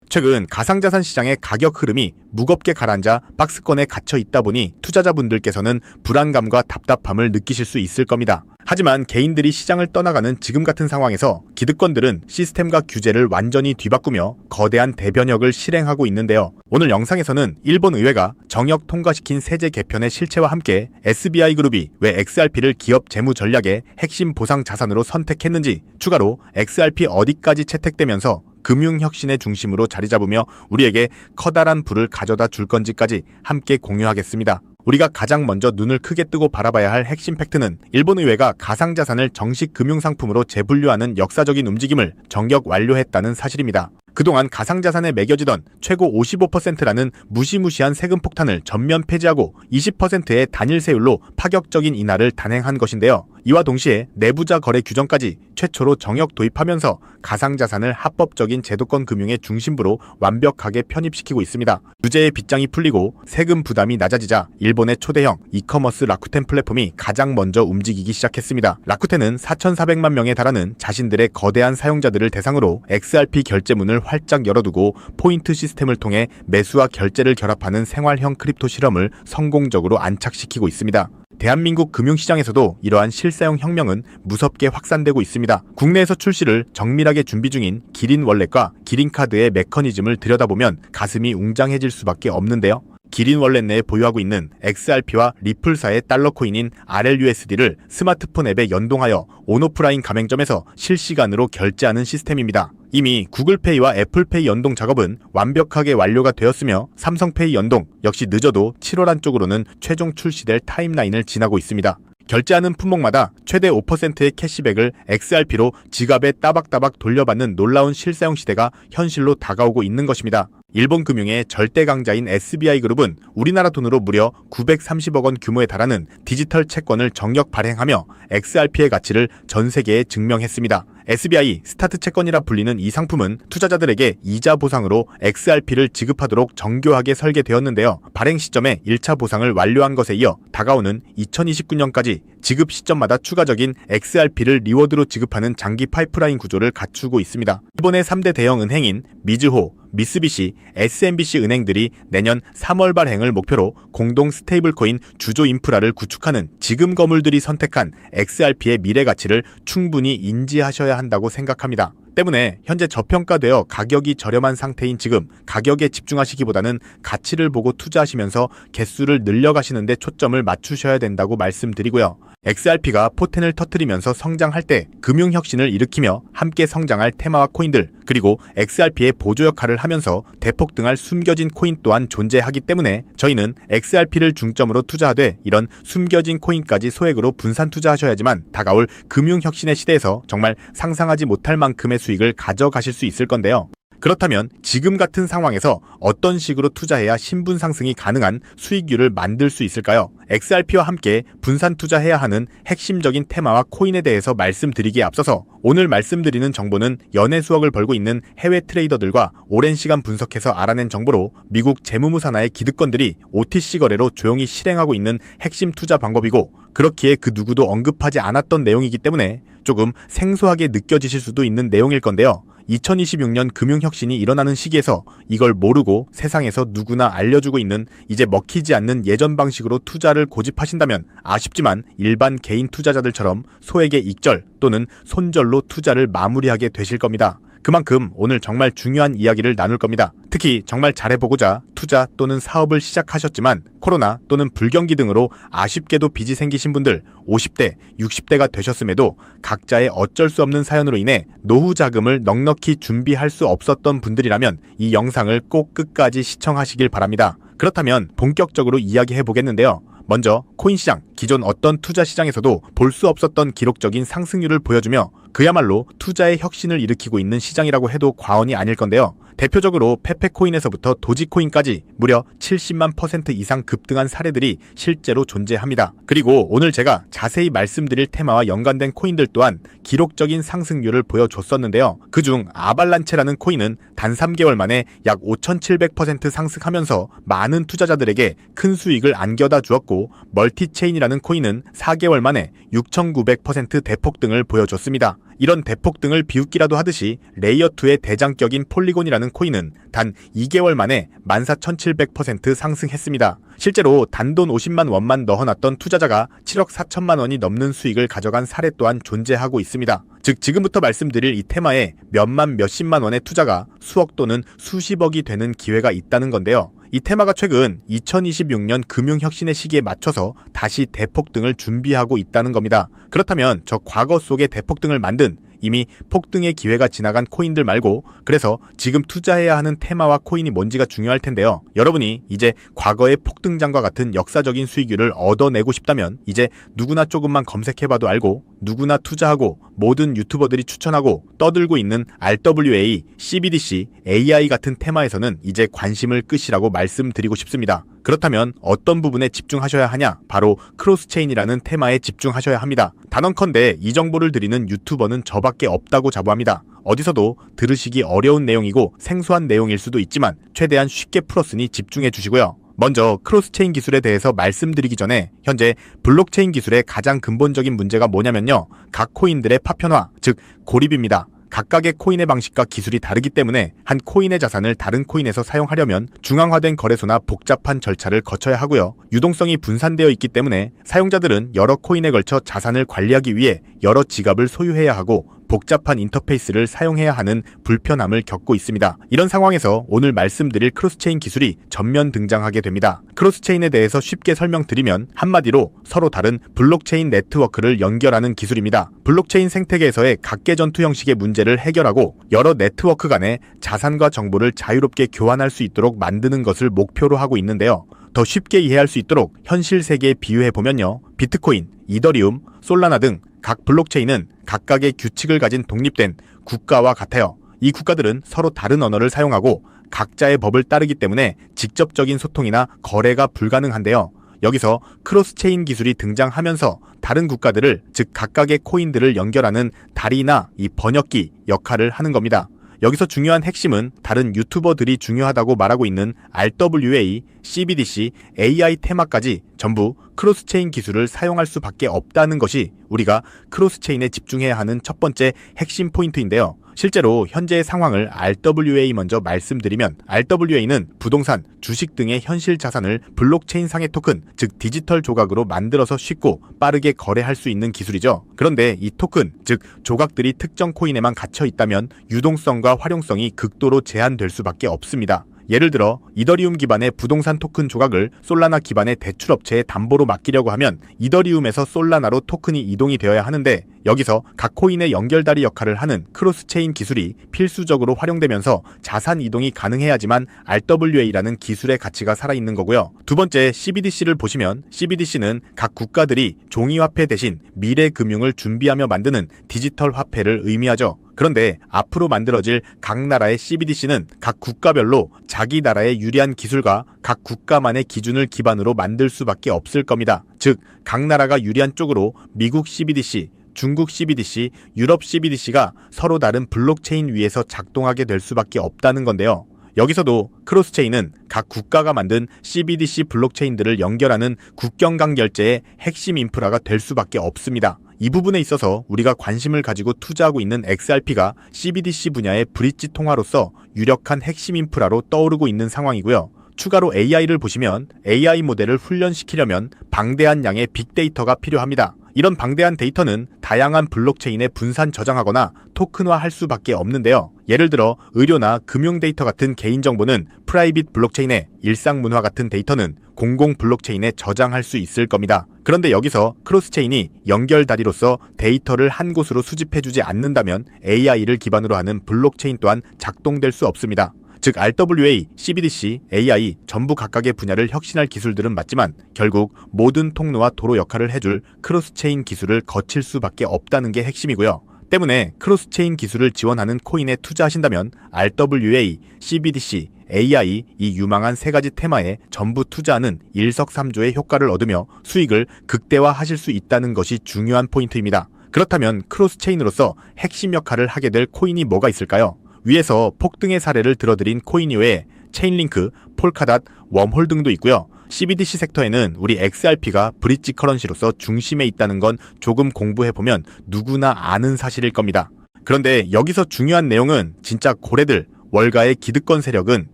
최근 가상자산 시장의 가격 흐름이 무겁게 가라앉아 박스권에 갇혀 있다 보니 투자자분들께서는 불안감과 답답함을 느끼실 수 있을 겁니다. 하지만 개인들이 시장을 떠나가는 지금 같은 상황에서 기득권들은 시스템과 규제를 완전히 뒤바꾸며 거대한 대변혁을 실행하고 있는데요. 오늘 영상에서는 일본 의회가 정역 통과시킨 세제 개편의 실체와 함께 SBI그룹이 왜 XRP를 기업 재무 전략의 핵심 보상 자산으로 선택했는지, 추가로 XRP 어디까지 채택되면서 금융혁신의 중심으로 자리 잡으며 우리에게 커다란 부를 가져다 줄 건지까지 함께 공유하겠습니다. 우리가 가장 먼저 눈을 크게 뜨고 바라봐야 할 핵심 팩트는 일본 의회가 가상자산을 정식 금융상품으로 재분류하는 역사적인 움직임을 정격 완료했다는 사실입니다. 그동안 가상자산에 매겨지던 최고 55%라는 무시무시한 세금 폭탄을 전면 폐지하고 20%의 단일세율로 파격적인 인하를 단행한 것인데요. 이와 동시에 내부자 거래 규정까지 최초로 정역 도입하면서 가상자산을 합법적인 제도권 금융의 중심부로 완벽하게 편입시키고 있습니다. 규제의 빗장이 풀리고 세금 부담이 낮아지자 일본의 초대형 이커머스 라쿠텐 플랫폼이 가장 먼저 움직이기 시작했습니다. 라쿠텐은 4,400만 명에 달하는 자신들의 거대한 사용자들을 대상으로 XRP 결제문을 활짝 열어두고 포인트 시스템을 통해 매수와 결제를 결합하는 생활형 크립토 실험을 성공적으로 안착시키고 있습니다. 대한민국 금융시장에서도 이러한 실사용 혁명은 무섭게 확산되고 있습니다. 국내에서 출시를 정밀하게 준비 중인 기린 월렛과 기린카드의 메커니즘을 들여다보면 가슴이 웅장해질 수밖에 없는데요. 기린 월렛 내에 보유하고 있는 XRP와 리플사의 달러 코인인 RLUSD를 스마트폰 앱에 연동하여 온오프라인 가맹점에서 실시간으로 결제하는 시스템입니다. 이미 구글페이와 애플페이 연동 작업은 완벽하게 완료가 되었으며 삼성페이 연동 역시 늦어도 7월 안쪽으로는 최종 출시될 타임라인을 지나고 있습니다. 결제하는 품목마다 최대 5%의 캐시백을 XRP로 지갑에 따박따박 돌려받는 놀라운 실사용 시대가 현실로 다가오고 있는 것입니다. 일본 금융의 절대 강자인 SBI그룹은 우리나라 돈으로 무려 930억 원 규모에 달하는 디지털 채권을 정력 발행하며 XRP의 가치를 전 세계에 증명했습니다. SBI 스타트 채권이라 불리는 이 상품은 투자자들에게 이자 보상으로 XRP를 지급하도록 정교하게 설계되었는데요. 발행 시점에 1차 보상을 완료한 것에 이어 다가오는 2029년까지 지급 시점마다 추가적인 XRP를 리워드로 지급하는 장기 파이프라인 구조를 갖추고 있습니다. 일본의 3대 대형 은행인 미즈호, 미쓰비시, SMBC 은행들이 내년 3월 발행을 목표로 공동 스테이블코인 주조 인프라를 구축하는 지금 거물들이 선택한 XRP의 미래 가치를 충분히 인지하셔야 한다고 생각합니다. 때문에 현재 저평가되어 가격이 저렴한 상태인 지금 가격에 집중하시기보다는 가치를 보고 투자하시면서 개수를 늘려가시는 데 초점을 맞추셔야 된다고 말씀드리고요. XRP가 포텐을 터뜨리면서 성장할 때 금융혁신을 일으키며 함께 성장할 테마와 코인들, 그리고 XRP의 보조 역할을 하면서 대폭등할 숨겨진 코인 또한 존재하기 때문에 저희는 XRP를 중점으로 투자하되 이런 숨겨진 코인까지 소액으로 분산 투자하셔야지만 다가올 금융혁신의 시대에서 정말 상상하지 못할 만큼의 수익을 가져가실 수 있을 건데요. 그렇다면 지금 같은 상황에서 어떤 식으로 투자해야 신분 상승이 가능한 수익률을 만들 수 있을까요? XRP와 함께 분산 투자해야 하는 핵심적인 테마와 코인에 대해서 말씀드리기에 앞서서 오늘 말씀드리는 정보는 연애 수억을 벌고 있는 해외 트레이더들과 오랜 시간 분석해서 알아낸 정보로 미국 재무부 산하의 기득권들이 OTC 거래로 조용히 실행하고 있는 핵심 투자 방법이고, 그렇기에 그 누구도 언급하지 않았던 내용이기 때문에 조금 생소하게 느껴지실 수도 있는 내용일 건데요. 2026년 금융혁신이 일어나는 시기에서 이걸 모르고 세상에서 누구나 알려주고 있는 이제 먹히지 않는 예전 방식으로 투자를 고집하신다면 아쉽지만 일반 개인 투자자들처럼 소액의 익절 또는 손절로 투자를 마무리하게 되실 겁니다. 그만큼 오늘 정말 중요한 이야기를 나눌 겁니다. 특히 정말 잘해보고자 투자 또는 사업을 시작하셨지만 코로나 또는 불경기 등으로 아쉽게도 빚이 생기신 분들, 50대, 60대가 되셨음에도 각자의 어쩔 수 없는 사연으로 인해 노후 자금을 넉넉히 준비할 수 없었던 분들이라면 이 영상을 꼭 끝까지 시청하시길 바랍니다. 그렇다면 본격적으로 이야기해 보겠는데요. 먼저 코인 시장, 기존 어떤 투자 시장에서도 볼 수 없었던 기록적인 상승률을 보여주며 그야말로 투자의 혁신을 일으키고 있는 시장이라고 해도 과언이 아닐 건데요. 대표적으로 페페코인에서부터 도지코인까지 무려 70만 % 이상 급등한 사례들이 실제로 존재합니다. 그리고 오늘 제가 자세히 말씀드릴 테마와 연관된 코인들 또한 기록적인 상승률을 보여줬었는데요. 그중 아발란체라는 코인은 단 3개월 만에 약 5,700% 상승하면서 많은 투자자들에게 큰 수익을 안겨다 주었고, 멀티체인이라는 코인은 4개월 만에 6,900% 대폭등을 보여줬습니다. 이런 대폭등을 비웃기라도 하듯이 레이어2의 대장격인 폴리곤이라는 투자하는 코인은 단 2개월 만에 14,700% 상승했습니다. 실제로 단돈 50만 원만 넣어놨던 투자자가 7억 4천만 원이 넘는 수익을 가져간 사례 또한 존재하고 있습니다. 즉 지금부터 말씀드릴 이 테마에 몇만 몇십만 원의 투자가 수억 또는 수십억이 되는 기회가 있다는 건데요. 이 테마가 최근 2026년 금융혁신의 시기에 맞춰서 다시 대폭등을 준비하고 있다는 겁니다. 그렇다면 저 과거 속의 대폭등을 만든 이미 폭등의 기회가 지나간 코인들 말고 그래서 지금 투자해야 하는 테마와 코인이 뭔지가 중요할 텐데요. 여러분이 이제 과거의 폭등장과 같은 역사적인 수익률을 얻어내고 싶다면 이제 누구나 조금만 검색해봐도 알고 누구나 투자하고 모든 유튜버들이 추천하고 떠들고 있는 RWA, CBDC, AI 같은 테마에서는 이제 관심을 끄시라고 말씀드리고 싶습니다. 그렇다면 어떤 부분에 집중하셔야 하냐? 바로 크로스체인이라는 테마에 집중하셔야 합니다. 단언컨대 이 정보를 드리는 유튜버는 저밖에 없다고 자부합니다. 어디서도 들으시기 어려운 내용이고 생소한 내용일 수도 있지만 최대한 쉽게 풀었으니 집중해 주시고요. 먼저 크로스체인 기술에 대해서 말씀드리기 전에 현재 블록체인 기술의 가장 근본적인 문제가 뭐냐면요. 각 코인들의 파편화, 즉 고립입니다. 각각의 코인의 방식과 기술이 다르기 때문에 한 코인의 자산을 다른 코인에서 사용하려면 중앙화된 거래소나 복잡한 절차를 거쳐야 하고요. 유동성이 분산되어 있기 때문에 사용자들은 여러 코인에 걸쳐 자산을 관리하기 위해 여러 지갑을 소유해야 하고 복잡한 인터페이스를 사용해야 하는 불편함을 겪고 있습니다. 이런 상황에서 오늘 말씀드릴 크로스체인 기술이 전면 등장하게 됩니다. 크로스체인에 대해서 쉽게 설명드리면 한마디로 서로 다른 블록체인 네트워크를 연결하는 기술입니다. 블록체인 생태계에서의 각계 전투 형식의 문제를 해결하고 여러 네트워크 간의 자산과 정보를 자유롭게 교환할 수 있도록 만드는 것을 목표로 하고 있는데요. 더 쉽게 이해할 수 있도록 현실 세계에 비유해보면요. 비트코인, 이더리움, 솔라나 등 각 블록체인은 각각의 규칙을 가진 독립된 국가와 같아요. 이 국가들은 서로 다른 언어를 사용하고 각자의 법을 따르기 때문에 직접적인 소통이나 거래가 불가능한데요. 여기서 크로스체인 기술이 등장하면서 다른 국가들을, 즉 각각의 코인들을 연결하는 다리나 이 번역기 역할을 하는 겁니다. 여기서 중요한 핵심은 다른 유튜버들이 중요하다고 말하고 있는 RWA, CBDC, AI 테마까지 전부 크로스체인 기술을 사용할 수밖에 없다는 것이 우리가 크로스체인에 집중해야 하는 첫 번째 핵심 포인트인데요. 실제로 현재의 상황을 RWA 먼저 말씀드리면 RWA는 부동산, 주식 등의 현실 자산을 블록체인상의 토큰, 즉 디지털 조각으로 만들어서 쉽고 빠르게 거래할 수 있는 기술이죠. 그런데 이 토큰, 즉 조각들이 특정 코인에만 갇혀 있다면 유동성과 활용성이 극도로 제한될 수밖에 없습니다. 예를 들어 이더리움 기반의 부동산 토큰 조각을 솔라나 기반의 대출업체에 담보로 맡기려고 하면 이더리움에서 솔라나로 토큰이 이동이 되어야 하는데 여기서 각 코인의 연결다리 역할을 하는 크로스체인 기술이 필수적으로 활용되면서 자산 이동이 가능해야지만 RWA라는 기술의 가치가 살아있는 거고요. 두 번째 CBDC를 보시면 CBDC는 각 국가들이 종이화폐 대신 미래 금융을 준비하며 만드는 디지털 화폐를 의미하죠. 그런데 앞으로 만들어질 각 나라의 CBDC는 각 국가별로 자기 나라의 유리한 기술과 각 국가만의 기준을 기반으로 만들 수밖에 없을 겁니다. 즉, 각 나라가 유리한 쪽으로 미국 CBDC, 중국 CBDC, 유럽 CBDC가 서로 다른 블록체인 위에서 작동하게 될 수밖에 없다는 건데요. 여기서도 크로스체인은 각 국가가 만든 CBDC 블록체인들을 연결하는 국경 간 결제의 핵심 인프라가 될 수밖에 없습니다. 이 부분에 있어서 우리가 관심을 가지고 투자하고 있는 XRP가 CBDC 분야의 브릿지 통화로서 유력한 핵심 인프라로 떠오르고 있는 상황이고요. 추가로 AI를 보시면 AI 모델을 훈련시키려면 방대한 양의 빅데이터가 필요합니다. 이런 방대한 데이터는 다양한 블록체인에 분산 저장하거나 토큰화할 수밖에 없는데요. 예를 들어 의료나 금융 데이터 같은 개인정보는 프라이빗 블록체인에, 일상문화 같은 데이터는 공공 블록체인에 저장할 수 있을 겁니다. 그런데 여기서 크로스체인이 연결다리로서 데이터를 한 곳으로 수집해주지 않는다면 AI를 기반으로 하는 블록체인 또한 작동될 수 없습니다. 즉 RWA, CBDC, AI 전부 각각의 분야를 혁신할 기술들은 맞지만 결국 모든 통로와 도로 역할을 해줄 크로스체인 기술을 거칠 수밖에 없다는 게 핵심이고요. 때문에 크로스체인 기술을 지원하는 코인에 투자하신다면 RWA, CBDC, AI 이 유망한 세 가지 테마에 전부 투자하는 일석삼조의 효과를 얻으며 수익을 극대화하실 수 있다는 것이 중요한 포인트입니다. 그렇다면 크로스체인으로서 핵심 역할을 하게 될 코인이 뭐가 있을까요? 위에서 폭등의 사례를 들어드린 코인 이외에 체인링크, 폴카닷, 웜홀 등도 있고요. CBDC 섹터에는 우리 XRP가 브릿지 커런시로서 중심에 있다는 건 조금 공부해보면 누구나 아는 사실일 겁니다. 그런데 여기서 중요한 내용은 진짜 고래들, 월가의 기득권 세력은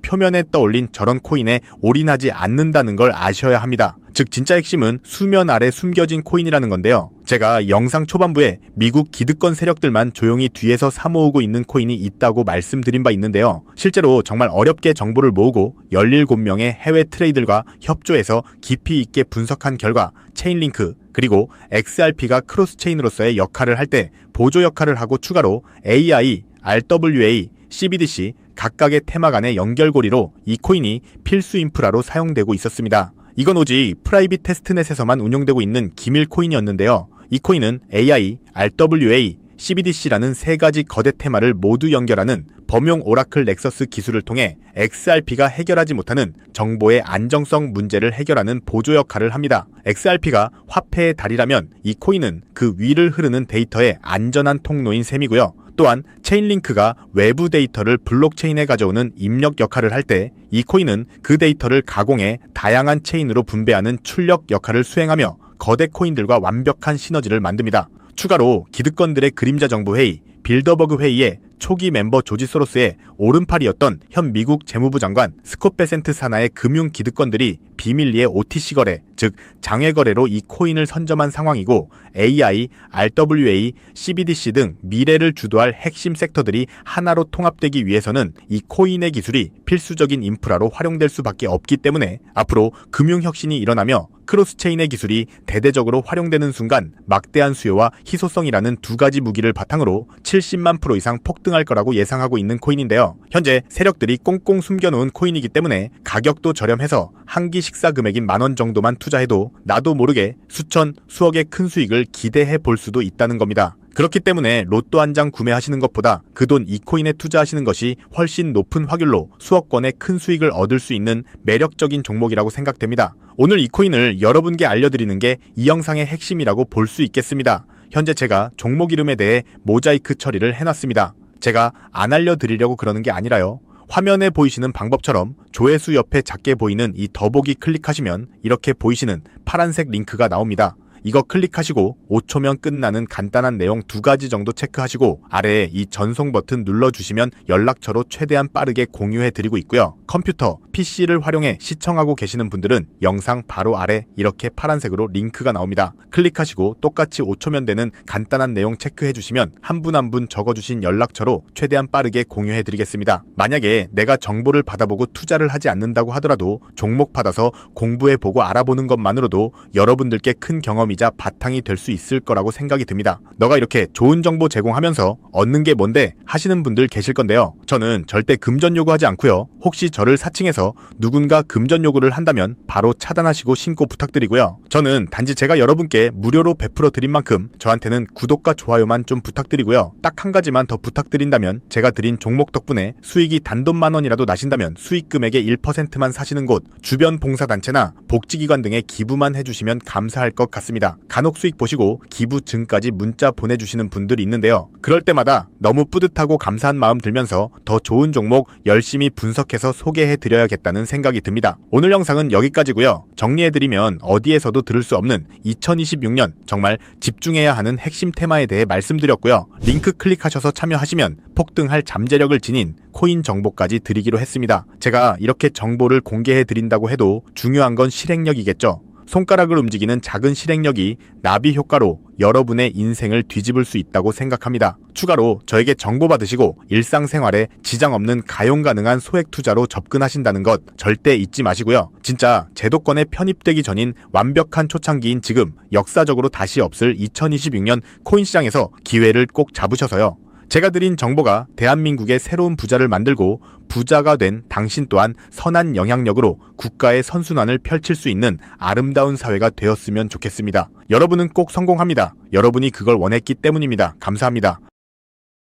표면에 떠올린 저런 코인에 올인하지 않는다는 걸 아셔야 합니다. 즉 진짜 핵심은 수면 아래 숨겨진 코인이라는 건데요. 제가 영상 초반부에 미국 기득권 세력들만 조용히 뒤에서 사모으고 있는 코인이 있다고 말씀드린 바 있는데요. 실제로 정말 어렵게 정보를 모으고 17명의 해외 트레이더들과 협조해서 깊이 있게 분석한 결과 체인링크 그리고 XRP가 크로스체인으로서의 역할을 할 때 보조 역할을 하고 추가로 AI, RWA, CBDC 각각의 테마 간의 연결고리로 이 코인이 필수 인프라로 사용되고 있었습니다. 이건 오직 프라이빗 테스트넷에서만 운용되고 있는 기밀 코인이었는데요. 이 코인은 AI, RWA, CBDC라는 세 가지 거대 테마를 모두 연결하는 범용 오라클 넥서스 기술을 통해 XRP가 해결하지 못하는 정보의 안정성 문제를 해결하는 보조 역할을 합니다. XRP가 화폐의 달이라면 이 코인은 그 위를 흐르는 데이터의 안전한 통로인 셈이고요. 또한 체인링크가 외부 데이터를 블록체인에 가져오는 입력 역할을 할 때 이 코인은 그 데이터를 가공해 다양한 체인으로 분배하는 출력 역할을 수행하며 거대 코인들과 완벽한 시너지를 만듭니다. 추가로 기득권들의 그림자 정부 회의, 빌더버그 회의의 초기 멤버 조지 소로스의 오른팔이었던 현 미국 재무부 장관 스콧 베센트 산하의 금융 기득권들이 비밀리에 OTC 거래, 즉 장외 거래로 이 코인을 선점한 상황이고 AI, RWA, CBDC 등 미래를 주도할 핵심 섹터들이 하나로 통합되기 위해서는 이 코인의 기술이 필수적인 인프라로 활용될 수밖에 없기 때문에 앞으로 금융혁신이 일어나며 크로스체인의 기술이 대대적으로 활용되는 순간 막대한 수요와 희소성이라는 두 가지 무기를 바탕으로 70만 % 이상 폭등할 거라고 예상하고 있는 코인인데요. 현재 세력들이 꽁꽁 숨겨놓은 코인이기 때문에 가격도 저렴해서 한 끼 식사 금액인 10,000원 정도만 투자해도 나도 모르게 수천, 수억의 큰 수익을 기대해 볼 수도 있다는 겁니다. 그렇기 때문에 로또 한 장 구매하시는 것보다 그 돈 이 코인에 투자하시는 것이 훨씬 높은 확률로 수억 원의 큰 수익을 얻을 수 있는 매력적인 종목이라고 생각됩니다. 오늘 이 코인을 여러분께 알려드리는 게 이 영상의 핵심이라고 볼 수 있겠습니다. 현재 제가 종목 이름에 대해 모자이크 처리를 해놨습니다. 제가 안 알려드리려고 그러는 게 아니라요. 화면에 보이시는 방법처럼 조회수 옆에 작게 보이는 이 더보기 클릭하시면 이렇게 보이시는 파란색 링크가 나옵니다. 이거 클릭하시고 5초면 끝나는 간단한 내용 2가지 정도 체크하시고 아래에 이 전송 버튼 눌러주시면 연락처로 최대한 빠르게 공유해드리고 있고요. 컴퓨터, PC를 활용해 시청하고 계시는 분들은 영상 바로 아래 이렇게 파란색으로 링크가 나옵니다. 클릭하시고 똑같이 5초면 되는 간단한 내용 체크해주시면 한 분 한 분 적어주신 연락처로 최대한 빠르게 공유해드리겠습니다. 만약에 내가 정보를 받아보고 투자를 하지 않는다고 하더라도 종목 받아서 공부해보고 알아보는 것만으로도 여러분들께 큰 경험이 자 바탕이 될 수 있을 거라고 생각이 듭니다. 너가 이렇게 좋은 정보 제공하면서 얻는 게 뭔데 하시는 분들 계실 건데요. 저는 절대 금전 요구하지 않고요. 혹시 저를 사칭해서 누군가 금전 요구를 한다면 바로 차단하시고 신고 부탁드리고요. 저는 단지 제가 여러분께 무료로 베풀어 드린 만큼 저한테는 구독과 좋아요만 좀 부탁드리고요. 딱 한 가지만 더 부탁드린다면 제가 드린 종목 덕분에 수익이 단돈 10,000원이라도 나신다면 수익 금액의 1%만 사시는 곳, 주변 봉사단체나 복지기관 등에 기부만 해주시면 감사할 것 같습니다. 간혹 수익 보시고 기부증까지 문자 보내주시는 분들이 있는데요. 그럴 때마다 너무 뿌듯하고 감사한 마음 들면서 더 좋은 종목 열심히 분석해서 소개해드려야겠다는 생각이 듭니다. 오늘 영상은 여기까지고요. 정리해드리면 어디에서도 들을 수 없는 2026년 정말 집중해야 하는 핵심 테마에 대해 말씀드렸고요. 링크 클릭하셔서 참여하시면 폭등할 잠재력을 지닌 코인 정보까지 드리기로 했습니다. 제가 이렇게 정보를 공개해드린다고 해도 중요한 건 실행력이겠죠. 손가락을 움직이는 작은 실행력이 나비 효과로 여러분의 인생을 뒤집을 수 있다고 생각합니다. 추가로 저에게 정보 받으시고 일상생활에 지장 없는 가용 가능한 소액 투자로 접근하신다는 것 절대 잊지 마시고요. 진짜 제도권에 편입되기 전인 완벽한 초창기인 지금 역사적으로 다시 없을 2026년 코인 시장에서 기회를 꼭 잡으셔서요. 제가 드린 정보가 대한민국의 새로운 부자를 만들고 부자가 된 당신 또한 선한 영향력으로 국가의 선순환을 펼칠 수 있는 아름다운 사회가 되었으면 좋겠습니다. 여러분은 꼭 성공합니다. 여러분이 그걸 원했기 때문입니다. 감사합니다.